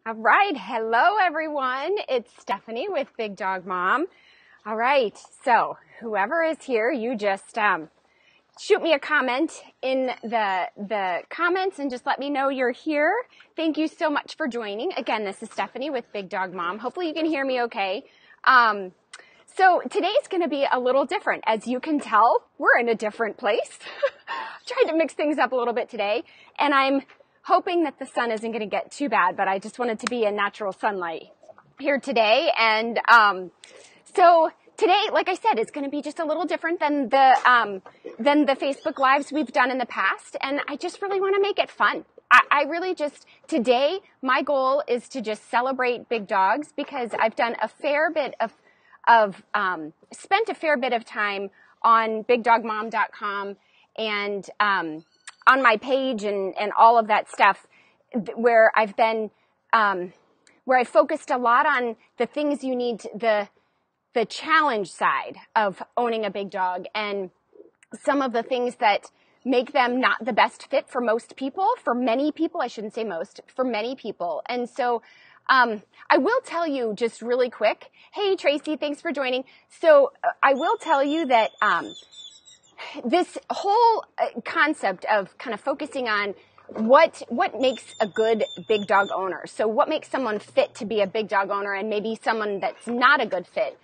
All right. Hello, everyone. It's Stephanie with Big Dog Mom. All right. So whoever is here, you just shoot me a comment in the comments and just let me know you're here. Thank you so much for joining. Again, this is Stephanie with Big Dog Mom. Hopefully you can hear me okay. So today's going to be a little different. As you can tell, we're in a different place. Tried to mix things up a little bit today, and I'm hoping that the sun isn't going to get too bad, but I just wanted to be in natural sunlight here today. And so today, like I said, it's going to be just a little different than the Facebook Lives we've done in the past, and I just really want to make it fun. I really just, today, my goal is to just celebrate big dogs because I've done a fair bit spent a fair bit of time on bigdogmom.com and on my page and all of that stuff where I've been, where I focused a lot on the things you need, the challenge side of owning a big dog and some of the things that make them not the best fit for most people, for many people, I shouldn't say most, for many people. And so I will tell you just really quick, hey Tracy, thanks for joining. So I will tell you that this whole concept of kind of focusing on what makes a good big dog owner. So what makes someone fit to be a big dog owner and maybe someone that's not a good fit.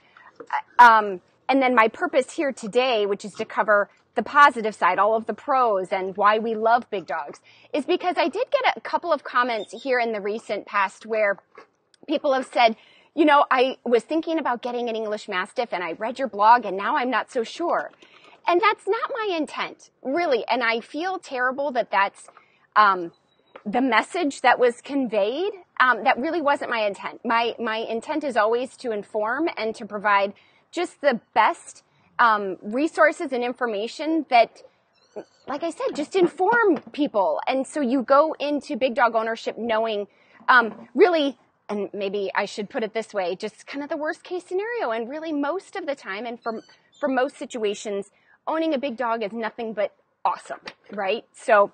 And then my purpose here today, which is to cover the positive side, all of the pros and why we love big dogs, is because I did get a couple of comments here in the recent past where people have said, you know, I was thinking about getting an English Mastiff and I read your blog and now I'm not so sure. And that's not my intent, really. And I feel terrible that that's the message that was conveyed. That really wasn't my intent. My intent is always to inform and to provide just the best resources and information that, like I said, just inform people. And so you go into big dog ownership knowing really, and maybe I should put it this way, just kind of the worst case scenario. And really most of the time and for most situations, owning a big dog is nothing but awesome, right? So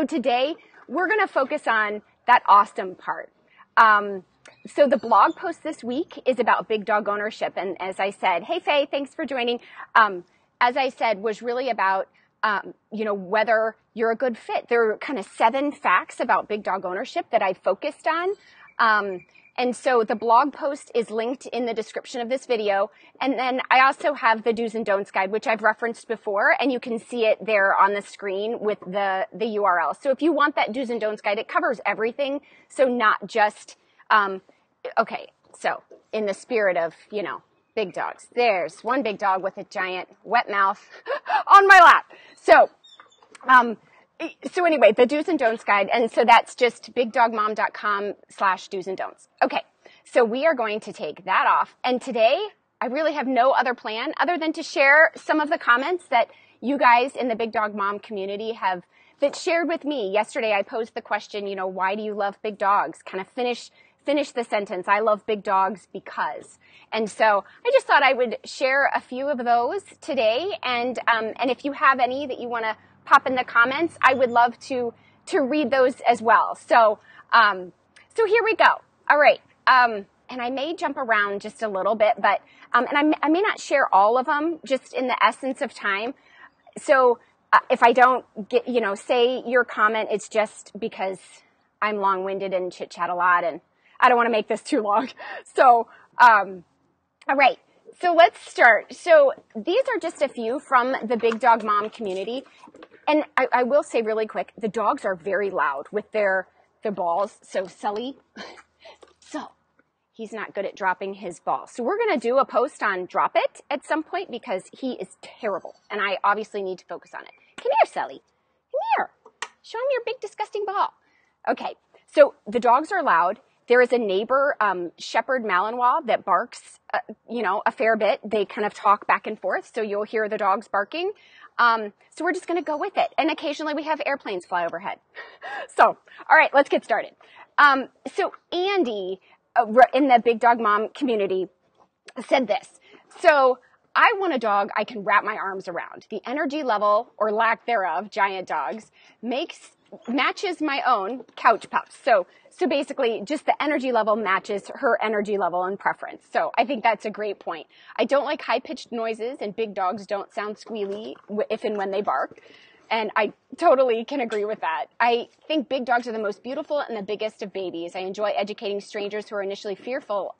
today we're going to focus on that awesome part. So the blog post this week is about big dog ownership. And as I said, hey Faye, thanks for joining. As I said, was really about, whether you're a good fit. There are kind of 7 facts about big dog ownership that I focused on. And so the blog post is linked in the description of this video. And then I also have the do's and don'ts guide, which I've referenced before, and you can see it there on the screen with the URL. So if you want that do's and don'ts guide, it covers everything. So not just, okay, so in the spirit of, big dogs, there's one big dog with a giant wet mouth on my lap. So anyway, the do's and don'ts guide. And so that's just bigdogmom.com/do's and don'ts. Okay. So we are going to take that off. And today I really have no other plan other than to share some of the comments that you guys in the Big Dog Mom community that shared with me. Yesterday I posed the question, why do you love big dogs? Kind of finish the sentence. I love big dogs because. And so I just thought I would share a few of those today. And if you have any that you want to pop in the comments, I would love to read those as well. So here we go. All right. And I may jump around just a little bit, but, and I may not share all of them just in the essence of time. So, if I don't get, say your comment, it's just because I'm long-winded and chit-chat a lot and I don't want to make this too long. So, all right. So let's start. So these are just a few from the Big Dog Mom community. And I will say really quick, the dogs are very loud with their balls. So Sully, he's not good at dropping his ball. So we're going to do a post on drop it at some point because he is terrible. And I obviously need to focus on it. Come here, Sully. Come here. Show him your big disgusting ball. Okay. So the dogs are loud. There is a neighbor, shepherd Malinois, that barks, a fair bit. They kind of talk back and forth, so you'll hear the dogs barking. So we're just going to go with it. And occasionally we have airplanes fly overhead. So, all right, let's get started. So Andy, in the Big Dog Mom community, said this. So I want a dog I can wrap my arms around. The energy level, or lack thereof, giant dogs, makes matches my own couch pups. So basically just the energy level matches her energy level and preference. So I think that's a great point. I don't like high-pitched noises, and big dogs don't sound squealy if and when they bark. And I totally can agree with that. I think big dogs are the most beautiful and the biggest of babies. I enjoy educating strangers who are initially fearful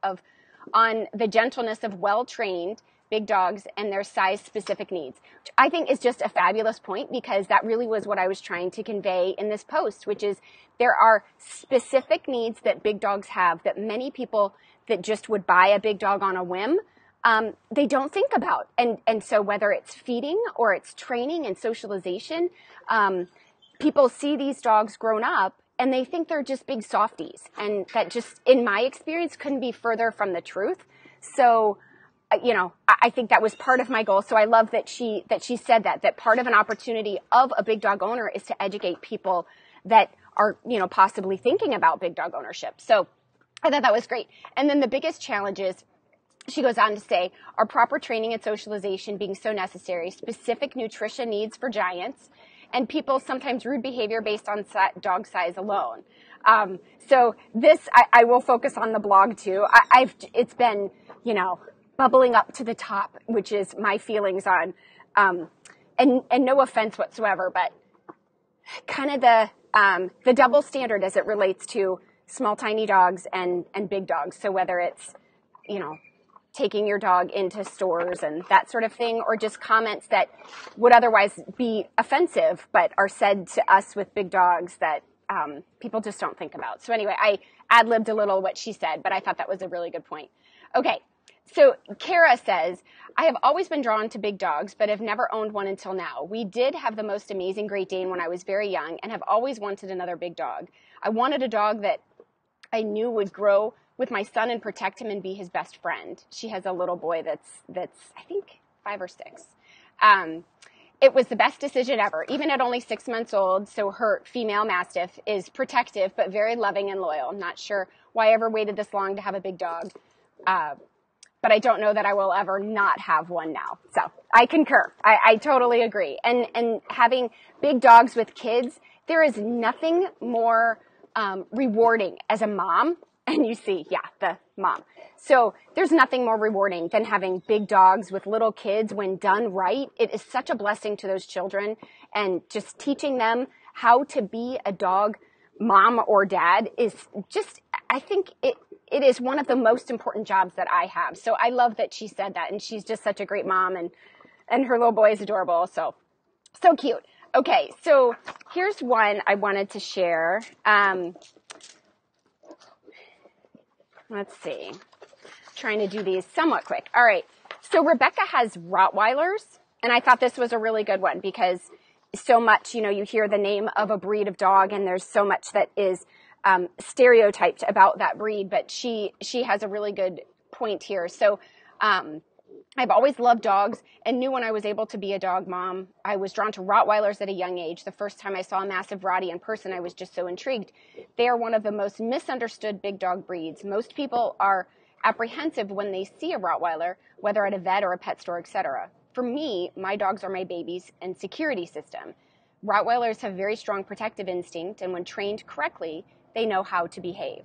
on the gentleness of well-trained big dogs and their size-specific needs, which I think is just a fabulous point, because that really was what I was trying to convey in this post, which is there are specific needs that big dogs have that many people that just would buy a big dog on a whim, they don't think about. And so whether it's feeding or it's training and socialization, people see these dogs grown up and they think they're just big softies. And that just, in my experience, couldn't be further from the truth. So, I think that was part of my goal. So I love that she said that part of an opportunity of a big dog owner is to educate people that are, possibly thinking about big dog ownership. So I thought that was great. And then the biggest challenges, she goes on to say, are proper training and socialization being so necessary, specific nutrition needs for giants, and people sometimes rude behavior based on dog size alone. So this, I will focus on the blog too. It's been, bubbling up to the top, which is my feelings on, and no offense whatsoever, but kind of the double standard as it relates to small, tiny dogs and big dogs. So whether it's, taking your dog into stores and that sort of thing, or just comments that would otherwise be offensive, but are said to us with big dogs that people just don't think about. So anyway, I ad-libbed a little what she said, but I thought that was a really good point. Okay. So Kara says, I have always been drawn to big dogs, but have never owned one until now. We did have the most amazing Great Dane when I was very young and have always wanted another big dog. I wanted a dog that I knew would grow with my son and protect him and be his best friend. She has a little boy that's I think 5 or 6. It was the best decision ever, even at only 6 months old. So her female mastiff is protective, but very loving and loyal. I'm not sure why I ever waited this long to have a big dog. But I don't know that I will ever not have one now. So I concur. I totally agree. And having big dogs with kids, there is nothing more rewarding as a mom. And you see, the mom. So there's nothing more rewarding than having big dogs with little kids when done right. It is such a blessing to those children, and just teaching them how to be a dog mom or dad is just, I think it is one of the most important jobs that I have. So I love that she said that, and she's just such a great mom, and her little boy is adorable. So cute. Okay. So here's one I wanted to share. Let's see. Trying to do these somewhat quick. All right. So Rebecca has Rottweilers, and I thought this was a really good one because so much, you hear the name of a breed of dog, and there's so much that is stereotyped about that breed, but she has a really good point here. So I've always loved dogs and knew when I was able to be a dog mom. I was drawn to Rottweilers at a young age. The first time I saw a massive Rottie in person, I was just so intrigued. They are one of the most misunderstood big dog breeds. Most people are apprehensive when they see a Rottweiler, whether at a vet or a pet store, etc. For me, my dogs are my babies and security system. Rottweilers have very strong protective instinct, and when trained correctly, they know how to behave.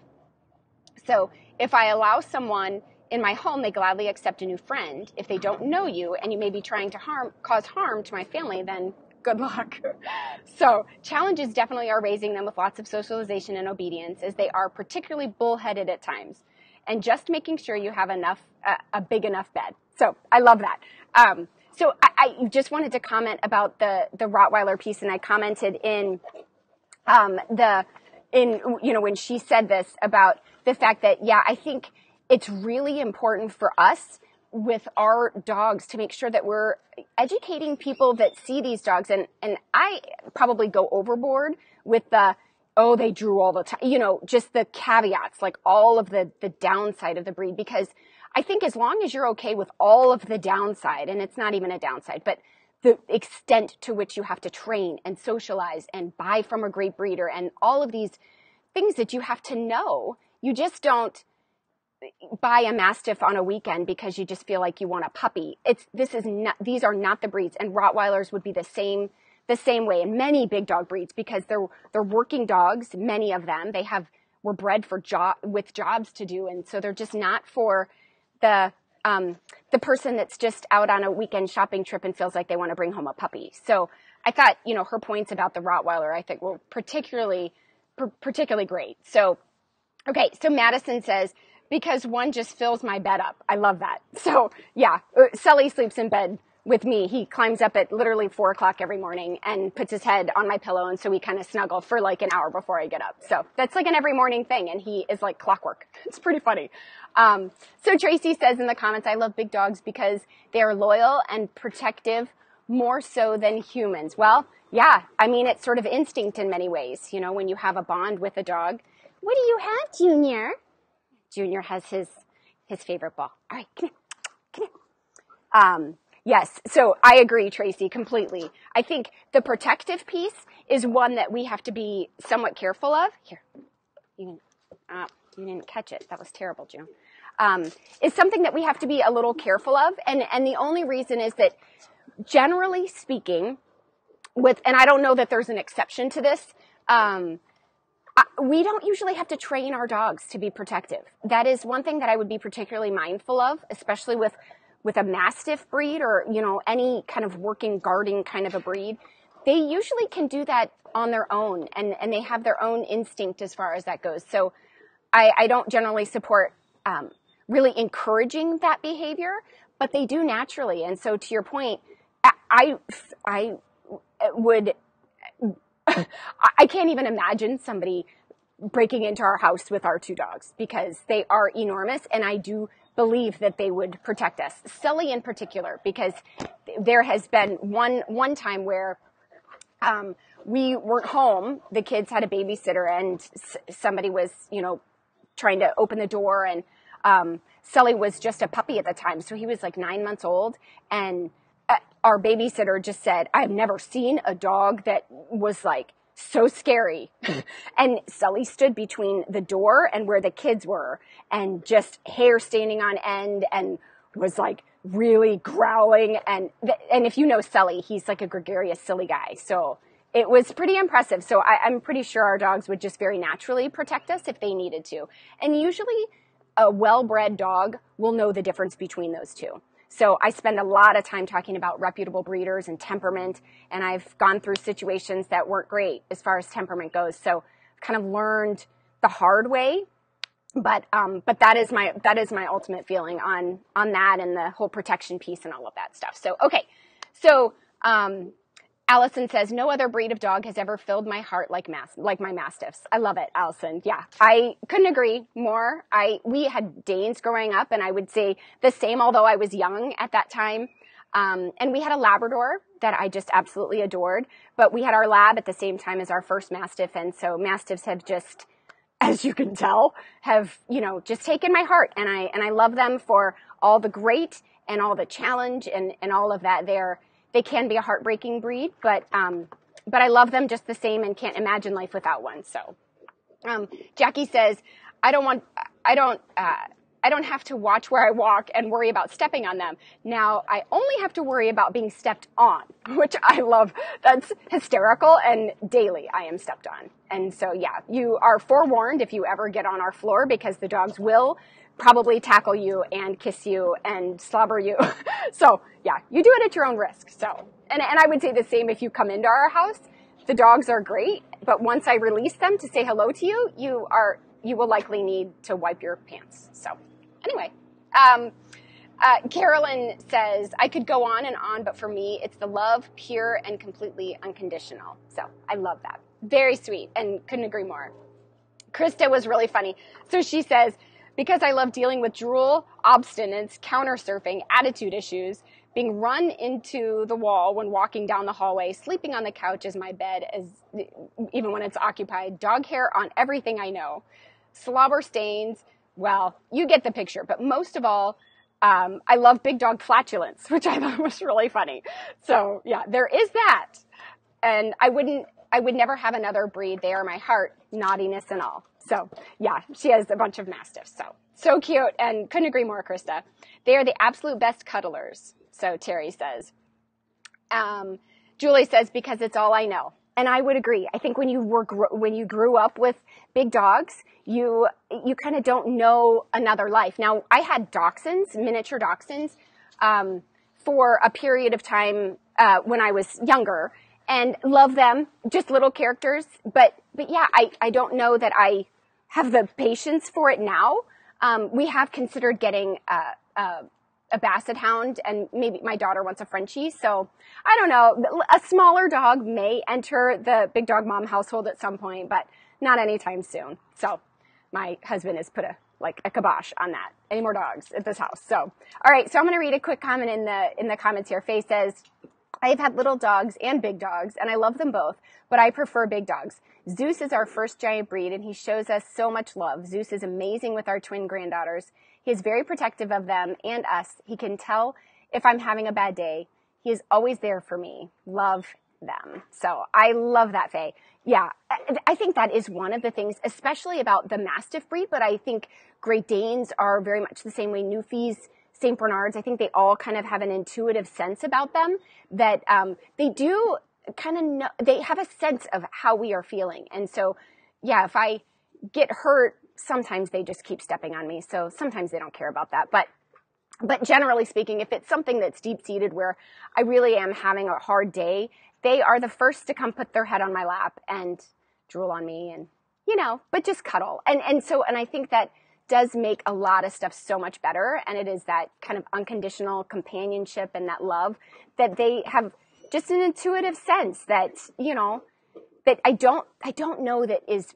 So if I allow someone in my home, they gladly accept a new friend. If they don't know you and you may be trying to cause harm to my family, then good luck. So challenges definitely are raising them with lots of socialization and obedience, as they are particularly bullheaded at times, and just making sure you have a big enough bed. So I love that. So I just wanted to comment about the Rottweiler piece, and I commented in when she said this about the fact that, I think it's really important for us with our dogs to make sure that we're educating people that see these dogs. And I probably go overboard with they drew all the time, just the caveats, like all of the downside of the breed, because I think as long as you're okay with all of the downside, and it's not even a downside, but the extent to which you have to train and socialize and buy from a great breeder and all of these things that you have to know, you just don't buy a Mastiff on a weekend because you just feel like you want a puppy. These are not the breeds, and Rottweilers would be the same the same way in many big dog breeds because they're working dogs. Many of them, were bred for with jobs to do. And so they're just not for the person that's just out on a weekend shopping trip and feels like they want to bring home a puppy. So I thought, her points about the Rottweiler, I think were particularly great. So, okay. So Madison says, because one just fills my bed up. I love that. So yeah, Sully sleeps in bed with me. He climbs up at literally 4:00 every morning and puts his head on my pillow. And so we kind of snuggle for like an hour before I get up. So that's like an every morning thing. And he is like clockwork. It's pretty funny. So Tracy says in the comments, I love big dogs because they are loyal and protective more so than humans. Well, yeah, I mean, it's sort of instinct in many ways. When you have a bond with a dog. What do you have, Junior? Junior has his favorite ball. All right, come here. Yes, so I agree, Tracy, completely. I think the protective piece is one that we have to be somewhat careful of. Here, you didn't catch it. That was terrible, June. Is something that we have to be a little careful of, and the only reason is that, generally speaking, and I don't know that there's an exception to this. We don't usually have to train our dogs to be protective. That is one thing that I would be particularly mindful of, especially with a Mastiff breed or, any kind of working guarding kind of a breed. They usually can do that on their own and they have their own instinct as far as that goes. So I don't generally support really encouraging that behavior, but they do naturally. And so to your point, I would... I can't even imagine somebody breaking into our house with our two dogs because they are enormous, and I do believe that they would protect us. Sully in particular, because there has been one time where we weren't home. The kids had a babysitter, and somebody was, trying to open the door, and Sully was just a puppy at the time, so he was like 9 months old, and our babysitter just said, I've never seen a dog that was like so scary. And Sully stood between the door and where the kids were and just hair standing on end and was like really growling. And if you know Sully, he's like a gregarious, silly guy. So it was pretty impressive. So I'm pretty sure our dogs would just very naturally protect us if they needed to. And usually a well-bred dog will know the difference between those two. So I spend a lot of time talking about reputable breeders and temperament, and I've gone through situations that weren't great as far as temperament goes. So I've kind of learned the hard way, but that is my ultimate feeling on that and the whole protection piece and all of that stuff. So okay, so Alison says, no other breed of dog has ever filled my heart like my Mastiffs. I love it, Alison. Yeah, I couldn't agree more. We had Danes growing up, and I would say the same, although I was young at that time. And we had a Labrador that I just absolutely adored. But we had our Lab at the same time as our first Mastiff, and so Mastiffs have just, as you can tell, have, just taken my heart. And I love them for all the great and all the challenge and all of that. They can be a heartbreaking breed, but I love them just the same and can't imagine life without one. So, Jackie says, I don't have to watch where I walk and worry about stepping on them. Now I only have to worry about being stepped on, which I love. That's hysterical, and daily I am stepped on. And so yeah, you are forewarned if you ever get on our floor, because the dogs will probably tackle you and kiss you and slobber you. So yeah, you do it at your own risk. So, and I would say the same if you come into our house. The dogs are great, but once I release them to say hello to you, you will likely need to wipe your pants. So anyway, Carolyn says, I could go on and on, but for me, it's the love, pure and completely unconditional. So I love that. Very sweet, and couldn't agree more. Krista was really funny. So she says, because I love dealing with drool, obstinance, counter-surfing, attitude issues, being run into the wall when walking down the hallway, sleeping on the couch as my bed, even when it's occupied, dog hair on everything I know, slobber stains, well, you get the picture. But most of all, I love big dog flatulence, which I thought was really funny. So yeah, there is that. And I would never have another breed. They are my heart, naughtiness and all. So yeah, she has a bunch of Mastiffs. So cute, and couldn't agree more, Krista. They are the absolute best cuddlers. So Terry says. Julie says, because it's all I know. And I would agree. I think when you grew up with big dogs, you kind of don't know another life. Now, I had dachshunds, miniature dachshunds, for a period of time when I was younger, and love them, just little characters. But yeah, I don't know that I have the patience for it now. We have considered getting a basset hound, and maybe my daughter wants a Frenchie. So I don't know. A smaller dog may enter the big dog mom household at some point, but not anytime soon. So my husband has put a kibosh on that. Any more dogs at this house? So, all right. So I'm going to read a quick comment in the comments here. Faye says, I've had little dogs and big dogs, and I love them both, but I prefer big dogs. Zeus is our first giant breed, and he shows us so much love. Zeus is amazing with our twin granddaughters. He is very protective of them and us. He can tell if I'm having a bad day. He is always there for me. Love them. So I love that, Faye. Yeah, I think that is one of the things, especially about the Mastiff breed, but I think Great Danes are very much the same way. Newfies, St. Bernards, I think they all kind of have an intuitive sense about them that they do kind of know, they have a sense of how we are feeling. And so, yeah, if I get hurt, sometimes they just keep stepping on me. So sometimes they don't care about that. But generally speaking, if it's something that's deep-seated where I really am having a hard day, they are the first to come put their head on my lap and drool on me and, but just cuddle. And I think that does make a lot of stuff so much better. And it is that kind of unconditional companionship and that love that they have, just an intuitive sense that, that I don't know that is,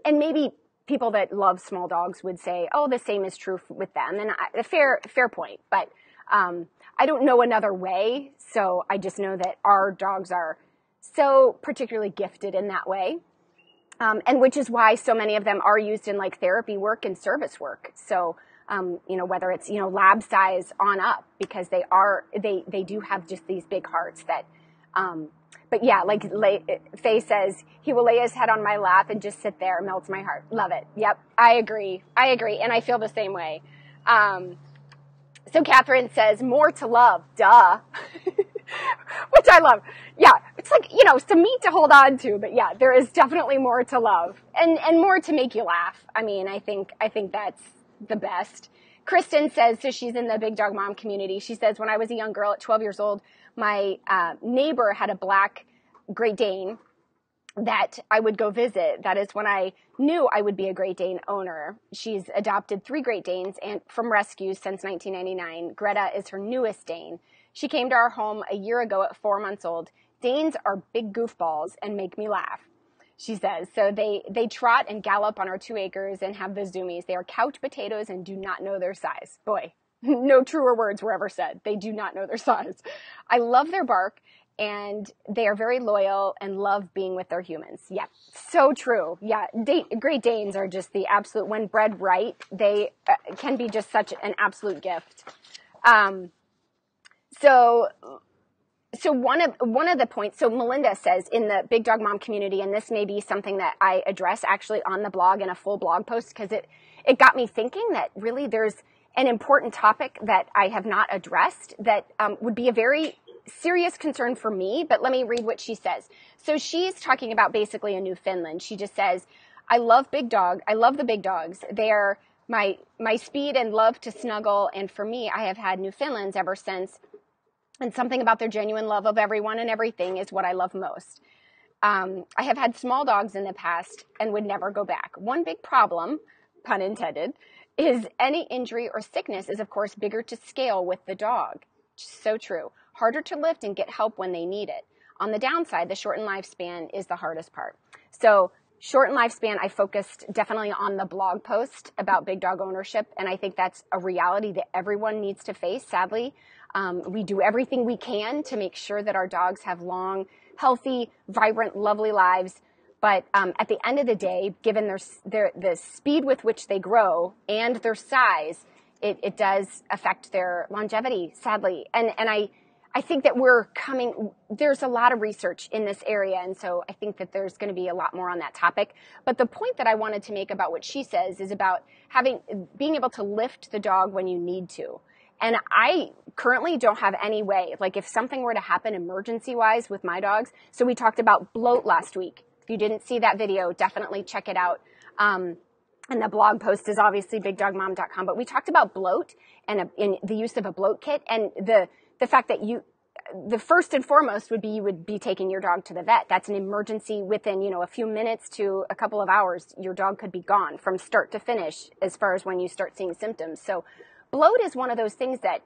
and maybe people that love small dogs would say, oh, the same is true with them. And a fair point, but I don't know another way. So I just know that our dogs are so particularly gifted in that way. And which is why so many of them are used in like therapy work and service work. So, whether it's, lab size on up, because they do have just these big hearts that, but yeah, like Faye says, he will lay his head on my lap and just sit there. Melts my heart. Love it. Yep. I agree. And I feel the same way. So Katherine says, more to love. Duh. Which I love. Yeah. It's like, some meat to hold on to, but yeah, there is definitely more to love and more to make you laugh. I mean, I think that's the best. Kristen says, so she's in the Big Dog Mom community. She says, when I was a young girl at 12 years old, my neighbor had a black Great Dane that I would go visit. That is when I knew I would be a Great Dane owner. She's adopted 3 Great Danes and from rescues since 1999. Greta is her newest Dane. She came to our home a year ago at 4 months old. Danes are big goofballs and make me laugh, she says. So they trot and gallop on our 2 acres and have the zoomies. They are couch potatoes and do not know their size. Boy, no truer words were ever said. They do not know their size. I love their bark, and they are very loyal and love being with their humans. Yeah, so true. Yeah, Great Danes are just the absolute, when bred right, they can be just such an absolute gift. So one of the points, so Melinda says in the Big Dog Mom community, and this may be something that I address actually on the blog in a full blog post, because it got me thinking that really there's an important topic that I have not addressed that would be a very serious concern for me, but let me read what she says. So she's talking about basically a Newfoundland. She just says, I love the big dogs. They are my speed and love to snuggle, and for me, I have had Newfoundlands ever since. And something about their genuine love of everyone and everything is what I love most. I have had small dogs in the past and would never go back. One big problem, pun intended, is any injury or sickness is, of course, bigger to scale with the dog. So true. Harder to lift and get help when they need it. On the downside, the shortened lifespan is the hardest part. So shortened lifespan, I focused definitely on the blog post about big dog ownership, and I think that's a reality that everyone needs to face, sadly. We do everything we can to make sure that our dogs have long, healthy, vibrant, lovely lives. But at the end of the day, given the speed with which they grow and their size, it does affect their longevity, sadly. And I think that there's a lot of research in this area, and so I think that there's going to be a lot more on that topic. But the point that I wanted to make about what she says is about being able to lift the dog when you need to. And I currently don't have any way, like if something were to happen emergency-wise with my dogs. So we talked about bloat last week. If you didn't see that video, definitely check it out. And the blog post is obviously bigdogmom.com. But we talked about bloat and in the use of a bloat kit, and the fact that the first and foremost would be you would be taking your dog to the vet. That's an emergency within, a few minutes to a couple of hours. Your dog could be gone from start to finish as far as when you start seeing symptoms. So bloat is one of those things that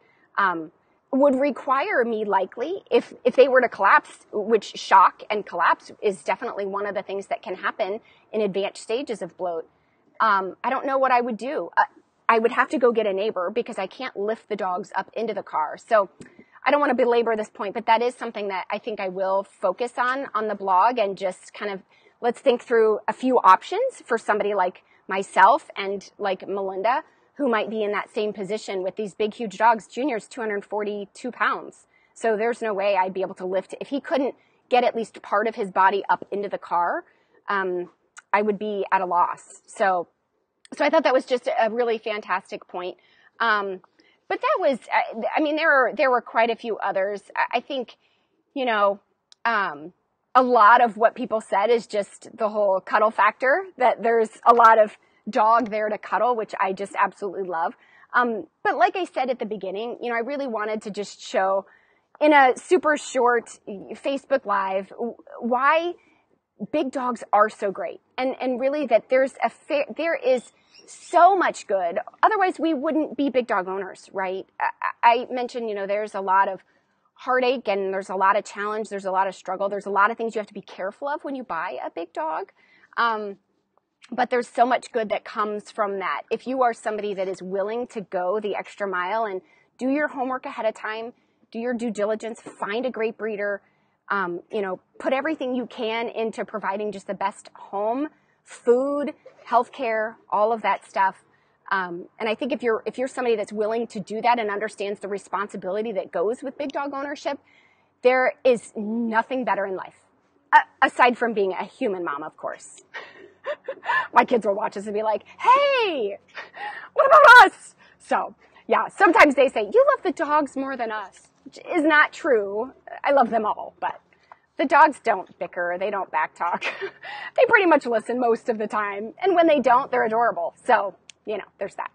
would require me likely, if they were to collapse, which shock and collapse is definitely one of the things that can happen in advanced stages of bloat. I don't know what I would do. I would have to go get a neighbor because I can't lift the dogs up into the car. So I don't want to belabor this point, but that is something that I think I will focus on the blog, and just kind of let's think through a few options for somebody like myself and like Melinda, who might be in that same position with these big, huge dogs. Junior's 242 pounds. So there's no way I'd be able to lift. If he couldn't get at least part of his body up into the car, I would be at a loss. So I thought that was just a really fantastic point. But that was, there were quite a few others. I think, a lot of what people said is just the whole cuddle factor, that there's a lot of dog there to cuddle, which I just absolutely love. But like I said at the beginning, I really wanted to just show in a super short Facebook Live why big dogs are so great. And really that there is so much good. Otherwise, we wouldn't be big dog owners, right? I mentioned, there's a lot of heartache and there's a lot of challenge. There's a lot of struggle. There's a lot of things you have to be careful of when you buy a big dog. But there's so much good that comes from that. If you are somebody that is willing to go the extra mile and do your homework ahead of time, do your due diligence, find a great breeder, put everything you can into providing just the best home, food, healthcare, all of that stuff. And I think if you're somebody that's willing to do that and understands the responsibility that goes with big dog ownership, there is nothing better in life, aside from being a human mom, of course. My kids will watch us and be like, hey, what about us? So yeah, sometimes they say, you love the dogs more than us, which is not true. I love them all, but the dogs don't bicker. They don't backtalk. They pretty much listen most of the time. And when they don't, they're adorable. So, there's that.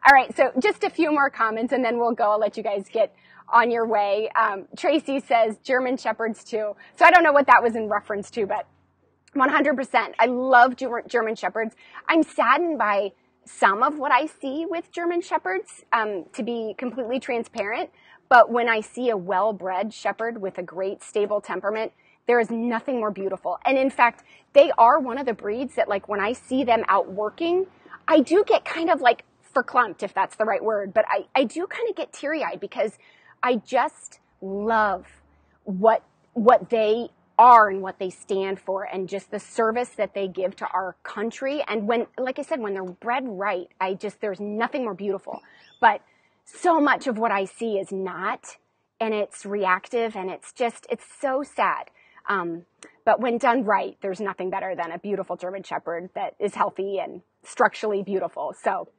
All right. So just a few more comments and then we'll go. I'll let you guys get on your way. Tracy says German Shepherds too. So I don't know what that was in reference to, but 100%. I love German Shepherds. I'm saddened by some of what I see with German Shepherds, to be completely transparent. But when I see a well-bred Shepherd with a great stable temperament, there is nothing more beautiful. And in fact, they are one of the breeds that, like, when I see them out working, I do get kind of like verklempt, if that's the right word. But I do kind of get teary-eyed because I just love what they are and what they stand for, and just the service that they give to our country. And when, like I said, when they're bred right, there's nothing more beautiful. But so much of what I see is not, and it's reactive, and it's so sad. But when done right, there's nothing better than a beautiful German Shepherd that is healthy and structurally beautiful. So,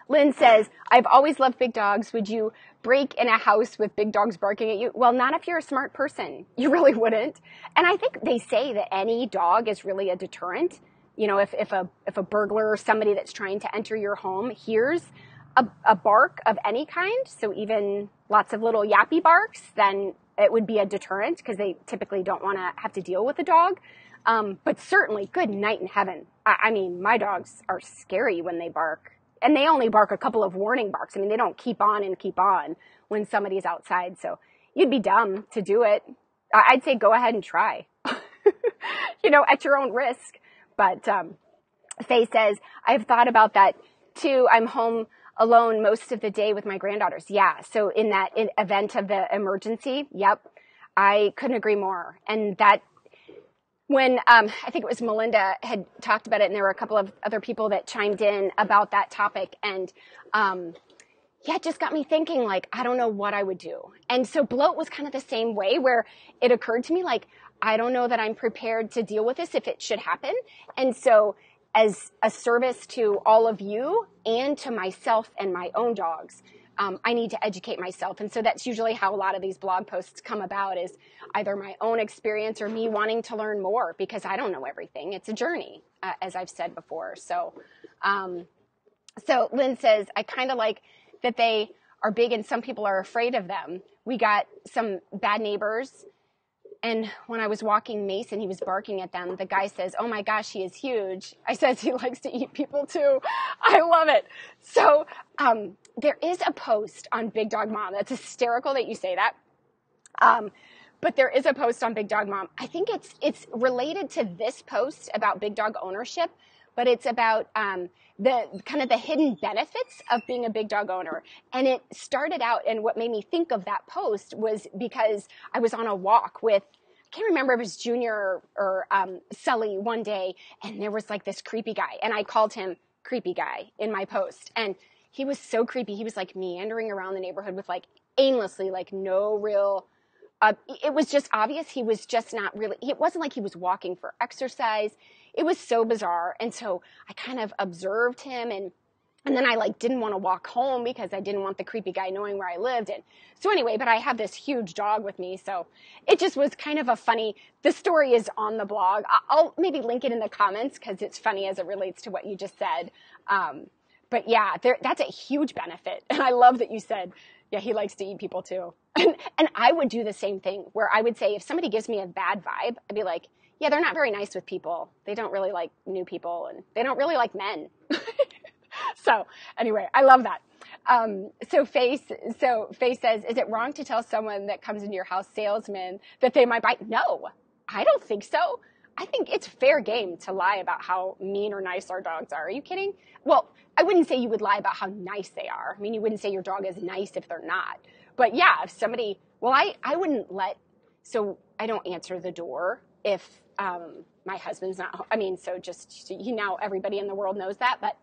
Lynn says, I've always loved big dogs. Would you break in a house with big dogs barking at you? Well, not if you're a smart person. You really wouldn't. And I think they say that any dog is really a deterrent. If a burglar or somebody that's trying to enter your home hears a bark of any kind, so even lots of little yappy barks, then it would be a deterrent because they typically don't want to have to deal with the dog. But certainly, good night in heaven. I mean, my dogs are scary when they bark. And they only bark a couple of warning barks. I mean, they don't keep on and keep on when somebody's outside. So you'd be dumb to do it. I'd say go ahead and try, at your own risk. But Faye says, I've thought about that too. I'm home alone most of the day with my granddaughters. Yeah. So in that event of the emergency, yep, I couldn't agree more. And that when I think it was Melinda had talked about it, and there were a couple of other people that chimed in about that topic. And it just got me thinking, like, I don't know what I would do. And so bloat was kind of the same way, where it occurred to me, like, I don't know that I'm prepared to deal with this if it should happen. And so as a service to all of you and to myself and my own dogs, I need to educate myself. And so that's usually how a lot of these blog posts come about, is either my own experience or me wanting to learn more, because I don't know everything. It's a journey, as I've said before. So Lynn says, I kind of like that they are big and some people are afraid of them. We got some bad neighbors, and when I was walking Mason, he was barking at them. The guy says, oh my gosh, he is huge. I says he likes to eat people too. I love it. So there is a post on Big Dog Mom. That's hysterical that you say that. But there is a post on Big Dog Mom. I think it's related to this post about big dog ownership, but it's about the hidden benefits of being a big dog owner. And it started out, and what made me think of that post was because I was on a walk with, I can't remember if it was Junior or Sully one day, and there was like this creepy guy, and I called him creepy guy in my post. And he was so creepy. He was like meandering around the neighborhood with like aimlessly, like no real, it was just obvious he was just not really, it wasn't like he was walking for exercise. It was so bizarre. And so I kind of observed him, and then I like didn't want to walk home because I didn't want the creepy guy knowing where I lived. And so anyway, but I have this huge dog with me. So it just was kind of a funny, the story is on the blog. I'll maybe link it in the comments because it's funny as it relates to what you just said. But yeah, that's a huge benefit. And I love that you said, yeah, he likes to eat people too. And I would do the same thing, where I would say, if somebody gives me a bad vibe, I'd be like, yeah, they're not very nice with people. They don't really like new people, and they don't really like men. So anyway, I love that. So Faye says, is it wrong to tell someone that comes into your house, salesman, that they might bite? No, I don't think so. I think it's fair game to lie about how mean or nice our dogs are. Are you kidding? Well, I wouldn't say you would lie about how nice they are. I mean, you wouldn't say your dog is nice if they're not. But yeah, if somebody, well, I wouldn't so I don't answer the door if my husband's not home. I mean, so just, now everybody in the world knows that, but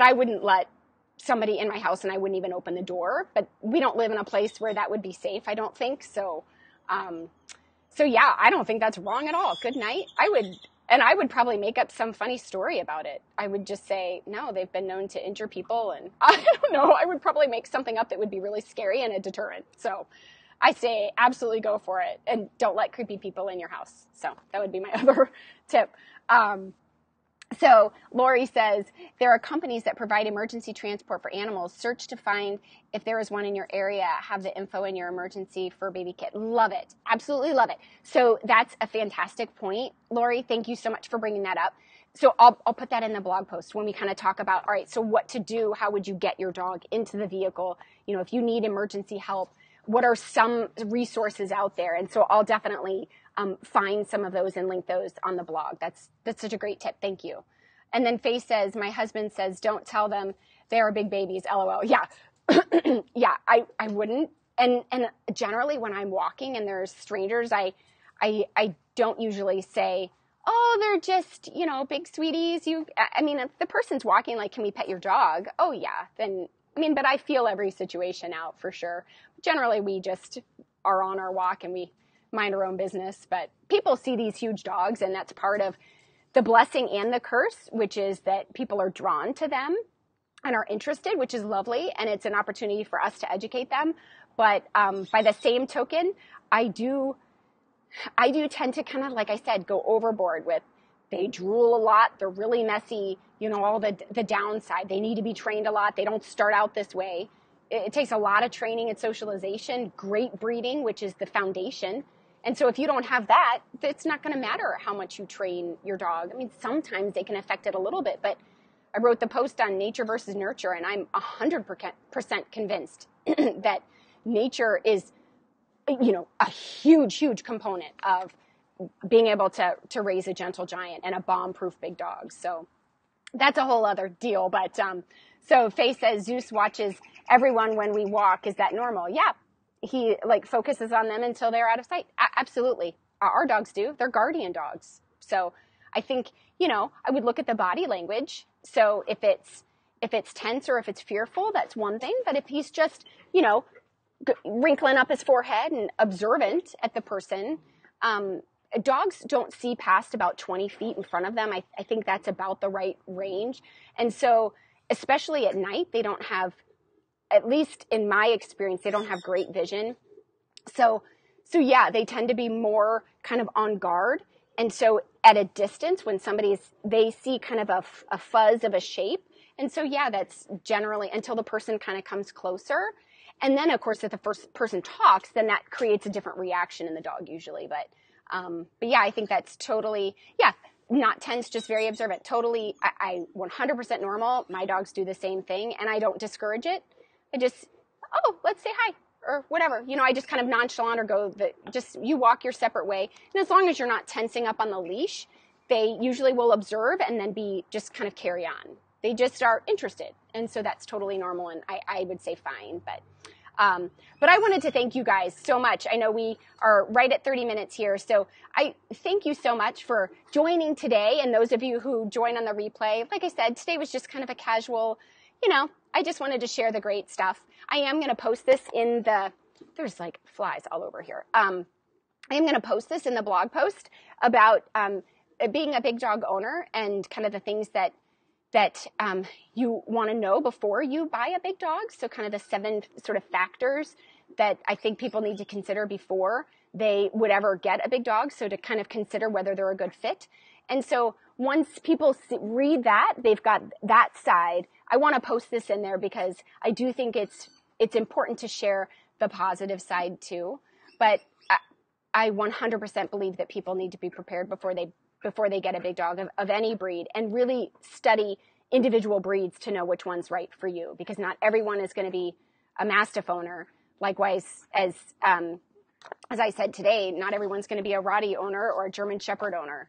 I wouldn't let somebody in my house, and I wouldn't even open the door. But we don't live in a place where that would be safe, I don't think. So yeah, I don't think that's wrong at all. Good night. I would probably make up some funny story about it. I would just say, no, they've been known to injure people. And I don't know, I would probably make something up that would be really scary and a deterrent. So I say absolutely go for it, and don't let creepy people in your house. So that would be my other tip. So Lori says, there are companies that provide emergency transport for animals. Search to find if there is one in your area. Have the info in your emergency for baby kit. Love it. Absolutely love it. So that's a fantastic point, Lori. Thank you so much for bringing that up. So I'll put that in the blog post when we kind of talk about, all right, so what to do, how would you get your dog into the vehicle? If you need emergency help, what are some resources out there? And so I'll definitely find some of those and link those on the blog. That's such a great tip. Thank you. And then Faye says, my husband says, don't tell them they are big babies. LOL. Yeah. Yeah, I wouldn't. And generally when I'm walking and there's strangers, I don't usually say, oh, they're just, big sweeties. If the person's walking, like, can we pet your dog? Oh yeah. Then, but I feel every situation out for sure. Generally, we just are on our walk and we mind our own business. But people see these huge dogs, and that's part of the blessing and the curse, which is that people are drawn to them and are interested, which is lovely. And it's an opportunity for us to educate them. But by the same token, I do tend to kind of, like I said, go overboard with, they drool a lot. They're really messy. All the downside. They need to be trained a lot. They don't start out this way. It takes a lot of training and socialization, great breeding, which is the foundation. And so if you don't have that, it's not going to matter how much you train your dog. Sometimes they can affect it a little bit, but I wrote the post on nature versus nurture, and I'm 100% convinced that nature is, a huge, huge component of being able to raise a gentle giant and a bomb-proof big dog. So that's a whole other deal. But so Faye says, Zeus watches everyone when we walk. Is that normal? Yeah. He focuses on them until they're out of sight. Absolutely. Our dogs do. They're guardian dogs. So I think, I would look at the body language. So if it's tense or if it's fearful, that's one thing. But if he's just, wrinkling up his forehead and observant at the person, dogs don't see past about 20 feet in front of them. I think that's about the right range. And so, especially at night, they don't have at least in my experience, they don't have great vision. So yeah, they tend to be more kind of on guard. And so at a distance, when they see kind of a fuzz of a shape. And so, yeah, that's generally until the person kind of comes closer. And then, of course, if the first person talks, then that creates a different reaction in the dog usually. But yeah, I think that's totally, yeah, not tense, just very observant. Totally, I 100% normal. My dogs do the same thing, and I don't discourage it. I just, oh, let's say hi. Or whatever, I just kind of nonchalant or go you walk your separate way. And as long as you're not tensing up on the leash, they usually will observe and then just kind of carry on. They just are interested. And so that's totally normal. And I would say fine, but I wanted to thank you guys so much. I know we are right at 30 minutes here. So I thank you so much for joining today. And those of you who join on the replay, like I said, today was just kind of a casual, I just wanted to share the great stuff. I am going to post this there's like flies all over here. I am going to post this in the blog post about being a big dog owner and kind of the things that you want to know before you buy a big dog. So kind of the 7 sort of factors that I think people need to consider before they would ever get a big dog. So to kind of consider whether they're a good fit. And so once people read that, they've got that side. I want to post this in there because I do think it's important to share the positive side too. But I 100% believe that people need to be prepared before they get a big dog of any breed, and really study individual breeds to know which one's right for you, because not everyone is going to be a Mastiff owner. Likewise, as I said today, not everyone's going to be a Rottie owner or a German Shepherd owner.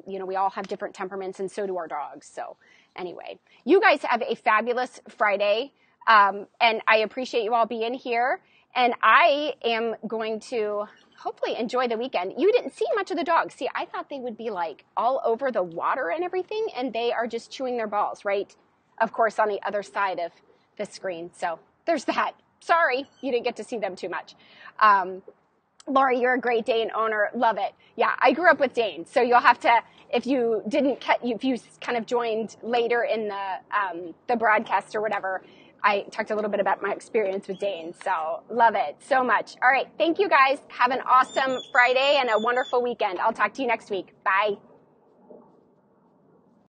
We all have different temperaments, and so do our dogs. So anyway, you guys have a fabulous Friday. And I appreciate you all being here. And I am going to hopefully enjoy the weekend. You didn't see much of the dogs. See, I thought they would be like all over the water and everything, and they are just chewing their balls, right? Of course, on the other side of the screen. So there's that. Sorry, you didn't get to see them too much. Lori, you're a great Dane owner. Love it. Yeah, I grew up with Dane. So you'll have to, if you kind of joined later in the broadcast or whatever, I talked a little bit about my experience with Dane. So love it so much. All right. Thank you guys. Have an awesome Friday and a wonderful weekend. I'll talk to you next week. Bye.